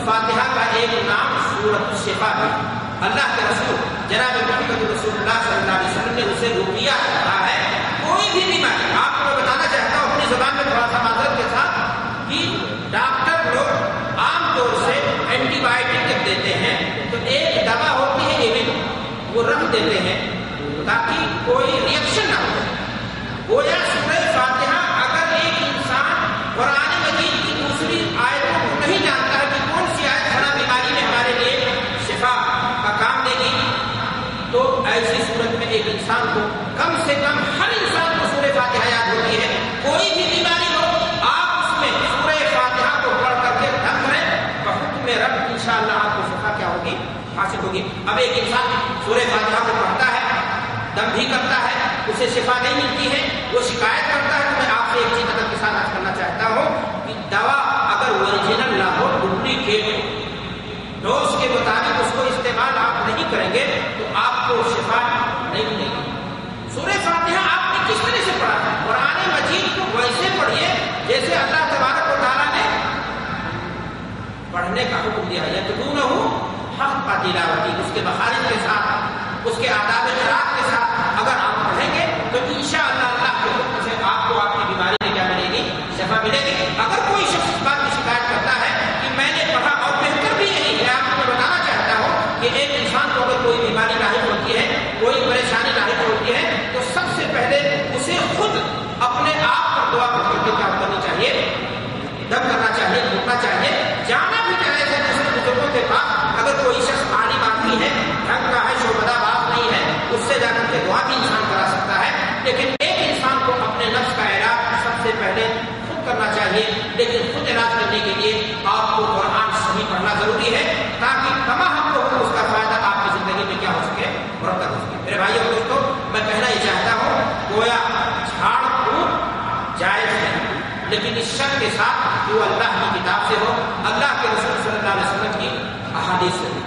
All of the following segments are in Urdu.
فاتحہ کا ایک نام سورۃ الشفا ہے. اللہ کے رسول جناب محمد رسول اللہ صلی اللہ علیہ وسلم نے اسے رقیہ کہا ہے. کوئی بھی بیماری, آپ کو میں بتانا چاہتا ہوں اپنی زبان میں تھوڑا سا معذرت کے ساتھ, کہ ڈاکٹر لوگ عام طور سے اینٹی بایوٹک جب دیتے ہیں تو ایک دوا ہوتی ہے ایون, وہ رکھ دیتے ہیں تاکہ کوئی ریئیکشن نہ ہو. گویا سورہ فاتحہ اگر ایک انسان قرآن مجید کی دوسری آیتوں کو نہیں جانتا ہے کہ کون سی آیت فلاں بیماری میں ہمارے لیے شفا کا کام دے گی, تو ایسی صورت میں ایک انسان کو کم سے کم, ہر انسان کو سورہ فاتحہ یاد ہوتی ہے. کوئی بھی بیماری ہو آپ اس میں سورہ فاتحہ کو پڑھ کر کے دم کریں, بحکم رب انشاءاللہ آپ کو شفا کیا ہوگی, حاصل ہوگی. اب ایک انسان سورہ فاتحہ کو پڑھتا ہے, دم بھی کرتا ہے, اسے شفا نہیں ملتی ہے, وہ شکایت کرتا ہے, تو میں آپ سے ایک چیز ادب کے ساتھ عرض کرنا چاہتا ہوں کہ دوا اگر اوریجنل نہ ہو, ڈپلیکیٹ ڈوز کے مطابق اس کو استعمال آپ نہیں کریں گے تو آپ کو شفا نہیں ملے گی. سورہ فاتحہ آپ نے کس طرح سے پڑھا ہے؟ قرآن مجید کو ویسے پڑھیے جیسے اللہ تبارک و تعالیٰ نے پڑھنے کا حکم دیا ہے. تو حق تلاوتی, اس کے مخارج کے ساتھ, اس کے آداب قرات کے ساتھ اگر آپ پڑھیں گے تو انشاءاللہ اللہ کے حکم سے آپ کو آپ کی بیماری میں کیا ملے گی, شفا ملے گی. اگر کوئی شخص اس بات کی شکایت کرتا ہے کہ میں نے پڑھا, اور بہتر بھی یہی ہے, آپ کو بتانا چاہتا ہوں کہ ایک انسان کو اگر کوئی بیماری لاحق ہوتی ہے, کوئی پریشانی لاحق ہوتی ہے, تو سب سے پہلے اسے خود اپنے آپ پر دعا کر کے کام کرنی چاہیے, دم کرنا چاہیے, گھٹنا چاہیے, جانا بھی چاہیے دوسرے بزرگوں کے پاس. اگر کوئی شخص عالم آدمی ہے, ڈھنگ کا ہے, شعبدہ باز نہیں ہے, اس سے جا کر کے دعا بھی انسان کرا سکتا ہے. لیکن ایک انسان کو اپنے نفس کا علاج سب سے پہلے خود کرنا چاہیے. لیکن خود علاج کرنے کے لیے آپ کو قرآن صحیح پڑھنا ضروری ہے, تاکہ تمام لوگوں کو اس کا فائدہ آپ کی زندگی میں کیا ہو سکے, مرتب ہو سکے. میرے بھائیوں اور دوستوں, میں کہنا یہ چاہتا ہوں, گویا جھاڑ پھونک جائز ہے, لیکن اس شرط کے ساتھ کہ وہ اللہ کی کتاب سے ہو, اللہ کے رسول صلی اللہ علیہ وسلم کی احادیث سے ہو.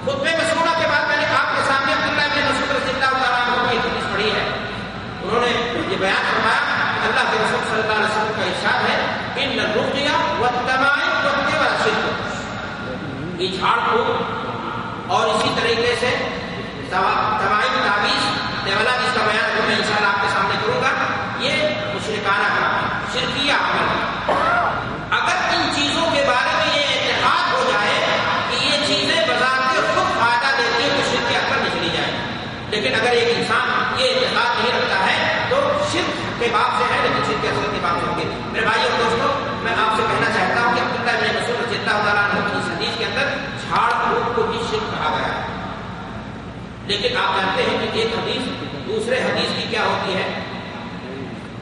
خطبے مسعودہ کے بعد میں نے آپ کے سامنے عبداللہ بن مسعود رضی اللہ تعالیٰ عنہ کی حدیث پڑھی ہے. انہوں نے یہ بیان فرمایا کہ اللہ کے رسول صلی اللہ علیہ وسلم کا ارشاد ہے, ان الرقیہ والتمائم والتبع شرک. یہ جھاڑ پھونک اور اسی طریقے سے تمائم, تعویذ, دیولا, جس کا بیان میں انشاءاللہ آپ کے سامنے کروں گا, یہ مشرکانہ کام, شرکیہ عمل. اگر ان چیزوں کے بارے میں یہ اتحاد ہو جائے کہ یہ چیزیں بذات خود فائدہ دیتی ہیں, تو شرک اکبر نکلی جائے. لیکن اگر ایک انسان یہ اتحاد نہیں رکھتا ہے تو شرک کے باب سے ہے, لیکن شرک اصغر کے باب سے ہوگی. میرے بھائیوں اور دوستوں, میں آپ سے کہنا چاہتا ہوں کہ عبداللہ بن مسعود رضی اللہ تعالیٰ عنہ کی اس حدیث کے اندر جھاڑ پھونک کو بھی شرک کہا گیا ہے. لیکن آپ جانتے ہیں کہ ایک حدیث دوسرے حدیث کی کیا ہوتی ہے,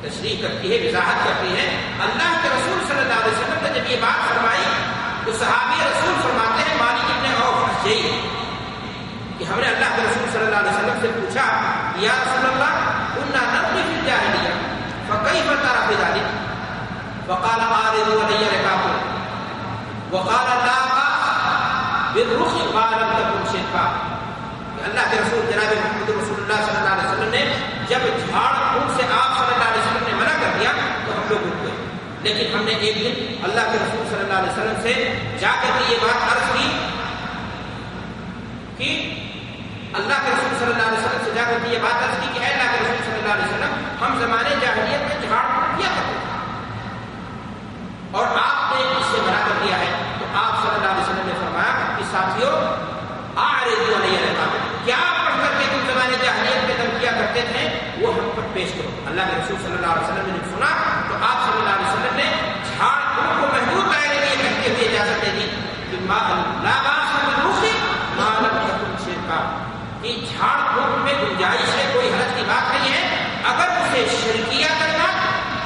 تشریح کرتی ہے, وضاحت کرتی ہے. اللہ کے رسول صلی اللہ علیہ وسلم نے جب یہ بات فرمائی تو صحابی رسول فرماتے ہیں, مالک ابن عوف اشجعی, کہ ہم نے اللہ کے رسول صلی اللہ علیہ وسلم سے پوچھا, یا رسول اللہ كنا نبغي في الجاهلیہ فكيف ترى في ذلك, فقال عارضوا علی ركابكم وقال لا باس بالرخي ما لم تكن شركا. اللہ کے رسول جناب محمد رسول اللہ صلی اللہ علیہ وسلم نے جب جھاڑ پھونک سے آپ صلی اللہ علیہ وسلم نے منع کر دیا تو ہم لوگ اٹھ گئے. لیکن ہم نے ایک دن اللہ کے رسول صلی اللہ علیہ وسلم سے جا کر کے یہ بات عرض کی کہ اللہ کے رسول صلی اللہ علیہ وسلم سے جا کر کے یہ بات عرض کی کہ اے اللہ کے رسول صلی اللہ علیہ وسلم, ہم زمانے جاہلیت میں جھاڑ پھونک کیا کرتے تھے اور آپ نے اس سے منع کر دیا ہے. تو آپ صلی اللہ علیہ وسلم نے فرمایا کہ ساتھیوں, اعرضوا علی رکابکم, کیا پڑھ کر کے تم زمانے جاہلیت میں دم کیا کرتے تھے وہ ہم پر پیش کرو. اللہ کے رسول صلی اللہ علیہ وسلم نے سنا تو آپ صلی اللہ علیہ وسلم نے جھاڑ پھونک کو محدود دائرے میں کرتے ہوئے اجازت دے دی کہ لا باس بالرخی ما لم تکن شرکا, کہ جھاڑ پھونک میں گنجائش ہے, کوئی حرج کی بات نہیں ہے, اگر اسے شرکیہ کرنا,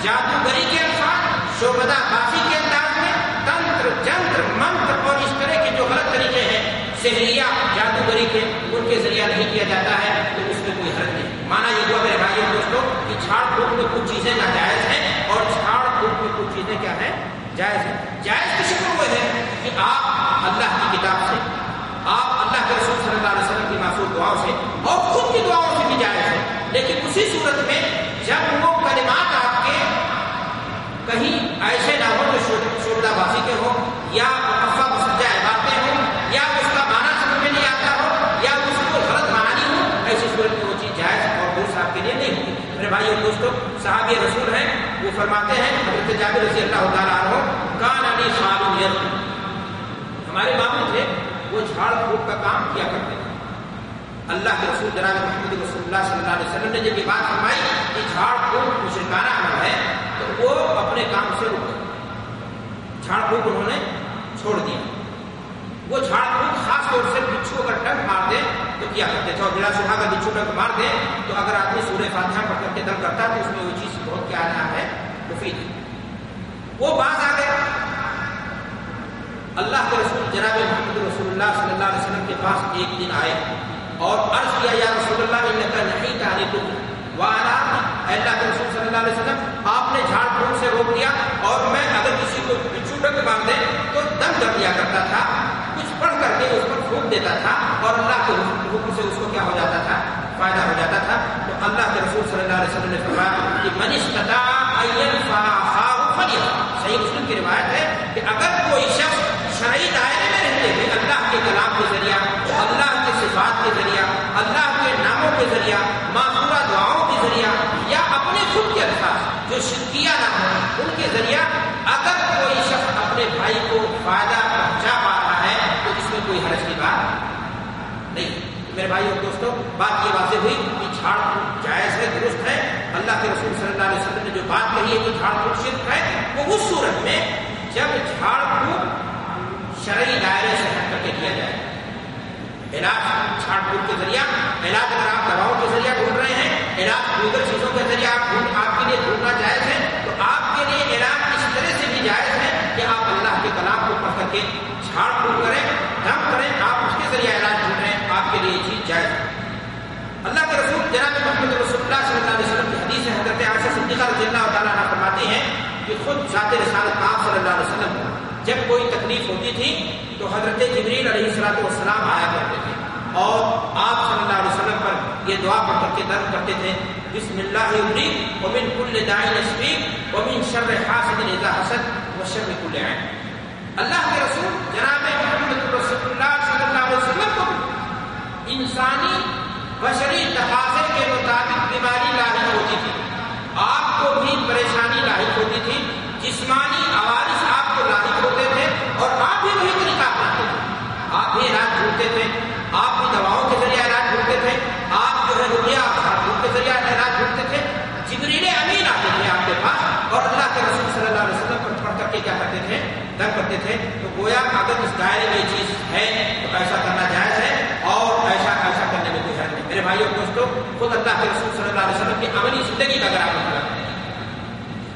جادوگری کے الفاظ, شعبدہ بازی کے انداز میں, تنتر, جنتر, منتر اور اس طرح کے جو غلط طریقے ہیں سحریہ, جادوگری کے, ان کے ذریعہ نہیں کیا جاتا ہے تو اس میں کوئی حرج نہیں. مانا یہ ہوا میرے بھائیوں دوستوں کہ جھاڑ پھونک میں کچھ چیزیں ناجائز ہیں اور جھاڑ پھونک میں کچھ چیزیں کیا ہیں, جائز ہیں. جائز کی شکل وہ ہے کہ آپ اللہ کی کتاب سے, آپ اللہ کے رسول صلی اللہ علیہ وسلم کی معصوم دعاؤں سے اور خود کی دعاؤں سے بھی جائز ہے. لیکن اسی صورت میں جب وہ کلمات آپ کے کہیں ایسے نہ ہو جو شعبدہ بازی کے ہو یا مقفع مسجع عبارت صحابی رسول ہیں، وہ فرماتے ہیں حضرت جابر رضی اللہ تعالیٰ عنہ، کان علی خال ید، ہمارے ماموں تھے وہ جھاڑ پھونک کا کام کیا کرتے تھے. اللہ کے رسول جناب محمد رسول اللہ صلی اللہ علیہ وسلم نے جب یہ بات فرمائی کہ جھاڑ پھونک مشرکانہ عمل ہے تو وہ اپنے کام سے رک گئے. جھاڑ پھونک انہوں نے چھوڑ دیا. وہ جھاڑ پھونک خاص طور سے بچھو کا ڈنک مار دے تو کیا کرتے تھے، اور بلا شبہ کا بچھو ڈنک مار دے تو اگر آدمی سورہ فاتحہ پڑھ کر کے دم کرتا تو اس میں وہ چیز بہت کیا نام ہے، مفید ہے. وہ باز آ گیا. اللہ کے رسول جناب محمد رسول اللہ صلی اللہ علیہ وسلم کے پاس ایک دن آئے اور عرض کیا، یا رسول اللہ انک نہیت عن البخل وانا، اللہ کے رسول صلی اللہ علیہ وسلم آپ نے جھاڑ پھونک سے روک دیا اور میں اگر کسی کو بچھو ڈنک مار دے تو دم کر دیا کرتا تھا، کچھ پڑھ کر کے اس پر پھونک دیتا تھا اور اللہ کے حکم سے اس کو کیا ہو جاتا تھا، فائدہ ہو جاتا تھا. تو اللہ کے رسول صلی اللہ علیہ وسلم نے فرمایا کہ من استطاع ان ينفع اخاه فليفعل. صحیح مسلم کی روایت ہے کہ اگر کوئی شخص شرعی دائرے میں رہتے ہوئے اللہ کے کلام کے ذریعہ، اللہ کے صفات کے ذریعہ، اللہ کے ناموں کے ذریعہ، معذورہ دعاؤں کے ذریعہ یا اپنے خود کے الفاظ جو شرکیہ نہ ہوں ان کے ذریعہ اگر کوئی شخص اپنے بھائی کو فائدہ پہنچا پا رہا ہے تو اس میں کوئی حرج کی بات نہیں. میرے بھائی اور دوستوں، بات یہ واضح ہوئی کہ جھاڑ پھونک جائز ہے، درست ہے. اللہ کے رسول صلی اللہ علیہ وسلم نے جو بات کہی ہے کہ جھاڑ پھونک شرک ہے، وہ اس صورت میں جب جھاڑ پھونک شرعی دائرے سے ہٹ کر کے کیا جائے. علاج جھاڑ پھونک کے ذریعہ، علاج اگر آپ دواؤں کے ذریعہ ڈھونڈ رہے ہیں، علاج دیگر چیزوں کے ذریعہ آپ کے لیے ڈھونڈنا جائز ہے، تو آپ کے لیے علاج اس طرح سے بھی جائز ہے کہ آپ اللہ کے کلام کو پڑھ کر کے جھاڑ پھونک کریں، دم کریں، آپ اس کے ذریعہ علاج ڈھونڈ رہے ہیں، آپ کے لیے یہ چیز جائز ہے. اللہ کے رسول جناب محمد رسول اللہ صلی اللہ علیہ وسلم کی حدیث ہے، حضرت عائشہ صدیقہ رضی اللہ تعالیٰ عنہ فرماتی ہیں کہ خود ذات رسالت آپ صلی اللہ علیہ وسلم جب کوئی تکلیف ہوتی تھی تو حضرت جبریل علیہ السلام آیا کرتے تھے اور آپ صلی اللہ علیہ وسلم پر یہ دعا پڑھ کر کے درد کرتے تھے، بسم اللہ ابریک ومن کل داء یشفیک ومن شر حاسد اذا حسد وشر کل عین. اللہ کے رسول جناب محمد رسول اللہ صلی اللہ علیہ وسلم کو انسانی بشری تقاضے کے مطابق بیماری لاحق ہوتی تھی، آپ کو بھی پریشانی لاحق ہوتی تھی، جسمانی عوارض آپ کو لاحق ہوتے تھے اور آپ بھی وہی طریقہ اپناتے تھے. آپ بھی علاج ڈھونڈتے تھے، آپ بھی دواؤں کے ذریعے علاج ڈھونڈتے تھے، آپ جو ہے رقیہ اور کے ذریعے علاج ڈھونڈتے تھے. جبریل امین آتے تھے آپ کے پاس اور اللہ کے رسول صلی اللہ علیہ وسلم پر پڑھ کر کے کیا کرتے تھے، دم کرتے تھے. تو گویا اگر اس دائرے میں یہ چیز ہے تو ایسا کرنا جائز ہے اور ایسا کرنے میں کوئی حرج نہیں. میرے بھائیو اور دوستو، خود اللہ کے رسول صلی اللہ علیہ وسلم کی عملی زندگی کا اگر آپ مطلب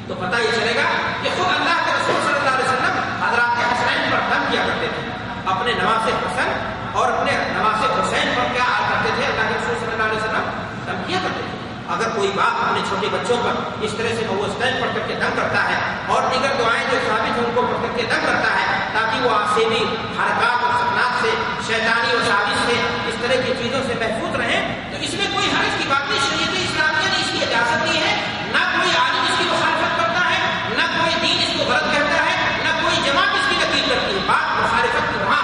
تو پتہ یہ چلے گا کہ خود اللہ کے رسول صلی اللہ علیہ وسلم حضرات حسین پر دم کیا کرتے تھے. اپنے نواز حسن اور اپنے نواز حسین پر کیا کرتے تھے، اللہ کے رسول صلی اللہ علیہ وسلم دم کیا کرتے تھے. اگر کوئی باپ اپنے چھوٹے بچوں پر اس طرح سے وہ اسٹینڈ پڑھ کر کے دم کرتا ہے اور دیگر دعائیں جو ثابت ہیں ان کو پڑھ کر کے دم کرتا ہے تاکہ وہ آسیبی حرکات اور سکنات سے، شیطانی اور سازش سے، اس طرح کی چیزوں سے محفوظ رہیں، تو اس میں کوئی حرج کی بات نہیں. شریعت اسلامیہ نے اس کی اجازت دی ہے، نہ کوئی عالم اس کی مخالفت کرتا ہے، نہ کوئی دین اس کو غلط کہتا ہے، نہ کوئی جماعت اس کی تقریر کرتی ہے. بات مخالفت کی وہاں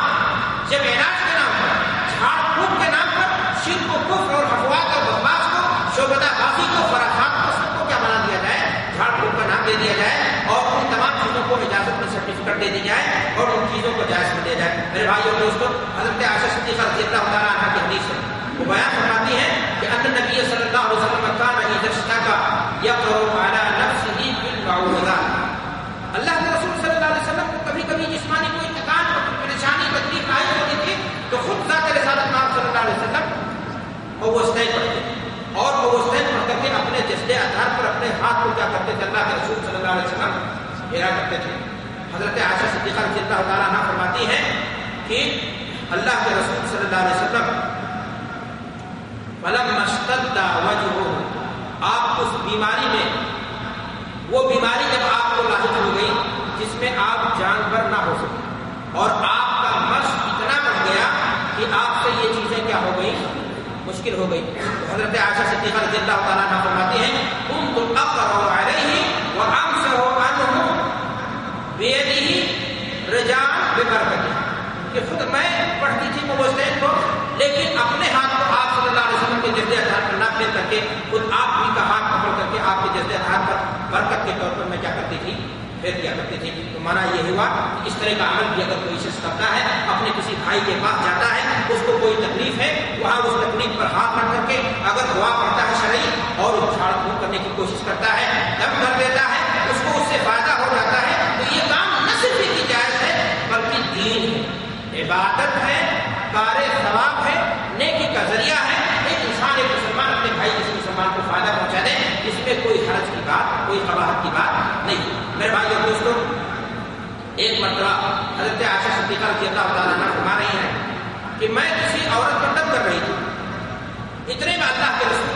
جب علاج کے نام پر، جھاڑ پھونک کے نام پر شرک و کفر اور افواہ اور بکواس کو، شعبدہ بازی کو، خرافات کو، سب کو کیا بنا دیا جائے، جھاڑ پھونک کا نام دے دیا جائے اور ان تمام چیزوں کو اجازت میں سرٹیفکیٹ دے دی جائے اور ان چیزوں کو جائز کر دیا جائے. میرے بھائی اور دوستوں، حضرت عائشہ صدیقہ رضی اللہ تعالیٰ عنہ کی حدیث ہے، وہ بیان فرماتی ہیں کہ ان نبی صلی اللہ علیہ وسلم کان اذا اشتكى يقرأ على نفسه بالمعوذات. اللہ کے رسول صلی اللہ علیہ وسلم کو کبھی کبھی جسمانی کوئی تکان، پریشانی، تکلیف لاحق ہوتی تھی تو خود ذات رسالت نام صلی اللہ علیہ وسلم وہ اسٹینڈ پڑھتے تھے اور وہ اسٹینڈ پڑھ کر کے اپنے جسد اطہار پر اپنے ہاتھ کو کیا کرتے تھے، اللہ کے رسول صلی اللہ علیہ وسلم پھیرا کرتے تھے. حضرت عائشہ صدیقہ رضی اللہ تعالیٰ عنہ فرماتی ہیں کہ اللہ کے رسول صلی اللہ علیہ وسلم فلما اشتد وجهه، آپ اس بیماری میں، وہ بیماری جب آپ کو لاحق ہو گئی جس میں آپ جانور نہ ہو سکے اور آپ کا مشق اتنا بڑھ گیا کہ آپ سے یہ چیزیں کیا ہو گئی، مشکل ہو گئی. تو حضرت عائشہ صدیقہ رضی اللہ تعالیٰ عنہ فرماتی ہیں كنت اقرأ عليه وامسح عنه بيده رجاء ببركته، کہ خود میں پڑھتی تھی مبوسین کو لیکن اپنے ہاتھ کو آپ صلی اللہ علیہ وسلم کے جسد اطہار پر نہ پھیر کر کے خود آپ ہی کا ہاتھ پکڑ کر کے آپ کے جذبے آدھار پر برکت کے طور پر میں کیا کرتی تھی، پھر کیا کرتی تھی. تو مانا یہ ہوا کہ اس طرح کا عمل بھی اگر کوئی شخص کرتا ہے، اپنے کسی بھائی کے پاس جاتا ہے، اس کو کوئی تکلیف ہے، وہاں اس تکلیف پر ہاتھ رکھ کر کے اگر دعا پڑھتا ہے شرعی اور جھاڑ پھونک کرنے کی کوشش کرتا ہے، دم کر دیتا ہے، اس کو اس سے فائدہ ہو جاتا ہے، تو یہ کام نہ صرف کی جائز ہے بلکہ دین ہے، عبادت ہے، کار ثواب ہے، نیکی کا ذریعہ ہے. ایک انسان، ایک مسلمان اپنے بھائی کسی مسلمان کو فائدہ پہنچا دے، اس میں کوئی حرج کی بات، کوئی قباحت کی بات نہیں. میرے بھائی اور دوستوں، ایک مرتبہ حضرت عائشہ صدیقہ رضی اللہ تعالیٰ عنہ فرما رہی ہیں کہ میں کسی عورت پر دم کر رہی تھی، اتنے میں اللہ کے رسول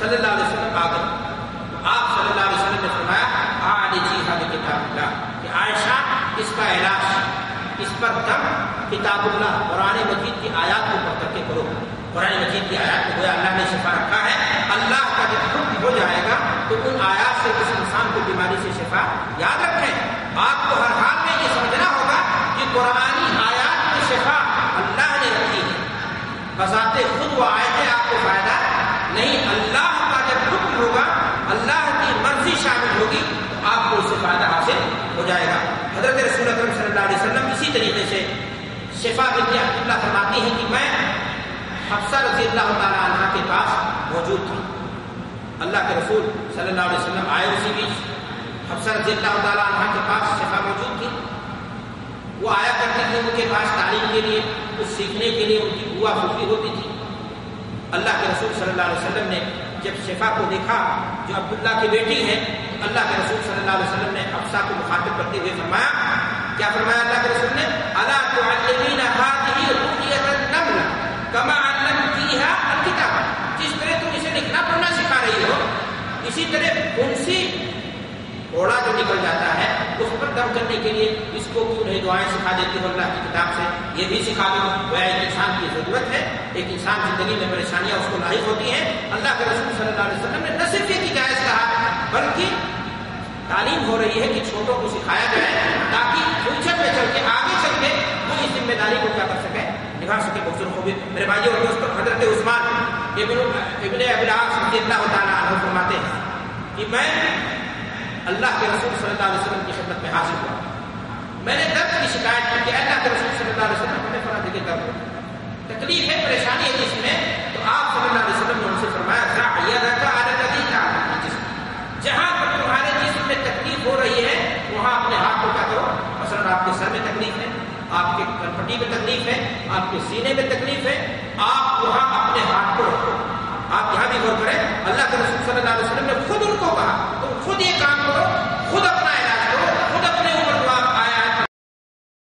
صلی اللہ علیہ وسلم آ گئے. آپ صلی اللہ علیہ وسلم نے فرمایا عالجیھا بکتاب اللہ، کہ عائشہ اس کا علاج، اس پر دم کتاب اللہ قرآن مجید کی آیات کو پڑھ کر کے کرو. قرآن مجید کی آیات کو گویا اللہ نے شفا رکھا ہے. اللہ کا جب حکم ہو جائے گا تو ان آیات سے اس انسان کو بیماری سے شفا. یاد رکھیں، آپ کو ہر حال میں یہ سمجھنا ہوگا کہ قرآنی آیات میں شفا اللہ نے رکھی ہے، بذات خود وہ آیتیں آپ کو فائدہ نہیں. اللہ کا جب حکم ہوگا، اللہ کی مرضی شامل ہوگی تو آپ کو اس سے فائدہ حاصل ہو جائے گا. حضرت رسول اکرم صلی اللہ علیہ وسلم اسی طریقے سے شفا بنت عبداللہ فرماتی ہیں کہ میں حفصہ رضی اللہ تعالیٰ عنہ کے پاس موجود تھی. اللہ کے رسول صلی اللہ علیہ وسلم آئے اسی بیچ. حفصہ رضی اللہ تعالیٰ عنہ کے پاس شفا موجود تھی. وہ آیا کرتی تھی ان کے پاس تعلیم کے لیے، کچھ سیکھنے کے لیے. ان کی بوا پھوپھی ہوتی تھی. اللہ کے رسول صلی اللہ علیہ وسلم نے جب شفا کو دیکھا جو عبداللہ کی بیٹی ہے، اللہ کے رسول صلی اللہ علیہ وسلم نے حفصہ کو مخاطب کرتے ہوئے فرمایا، کیا فرمایا اللہ کے رسول نے؟ الا تعلمین هذه رقیۃ النمل کما علمتیها الکتاب. جس طرح تم اسے لکھنا پڑھنا سکھا رہی ہو، اسی طرح انسی گھوڑا جو نکل جاتا ہے اس پر دم کرنے کے لیے اس کو کیوں نہیں دعائیں سکھا دیتی ہو اللہ کی کتاب سے؟ یہ بھی سکھا دو. وہ ایک انسان کی ضرورت ہے، ایک انسان زندگی میں پریشانیاں اس کو لاحق ہوتی ہیں. اللہ کے رسول صلی اللہ علیہ وسلم نے نہ صرف یہ جائز کہا بلکہ تعلیم ہو رہی ہے کہ چھوٹوں کو سکھایا جائے تاکہ فیوچر میں چل کے آگے چل کے وہ اس ذمہ داری کو کیا کر سکے، نبھا سکے بخصوص خوبی. میرے بھائیوں اور دوستوں، حضرت عثمان ابن ابی العاص رضی اللہ تعالیٰ عنہ فرماتے ہیں کہ میں اللہ کے رسول صلی اللہ علیہ وسلم کی خدمت میں حاضر ہوا. میں نے درد کی شکایت کی کہ اللہ کے رسول صلی اللہ علیہ وسلم ہمیں فلاں جگہ درد تکلیف ہے، پریشانی ہے جس میں. تو آپ صلی اللہ علیہ وسلم نے ان سے فرمایا جہاں پر تمہارے جسم میں تکلیف ہو رہی ہے وہاں اپنے ہاتھ کو کیا کرو. مثلا آپ کے سر میں تکلیف ہے، آپ کے کھپٹی میں تکلیف ہے، آپ کے سینے میں تکلیف ہے، آپ وہاں اپنے ہاتھ کو رکھو. آپ یہاں بھی غور کریں،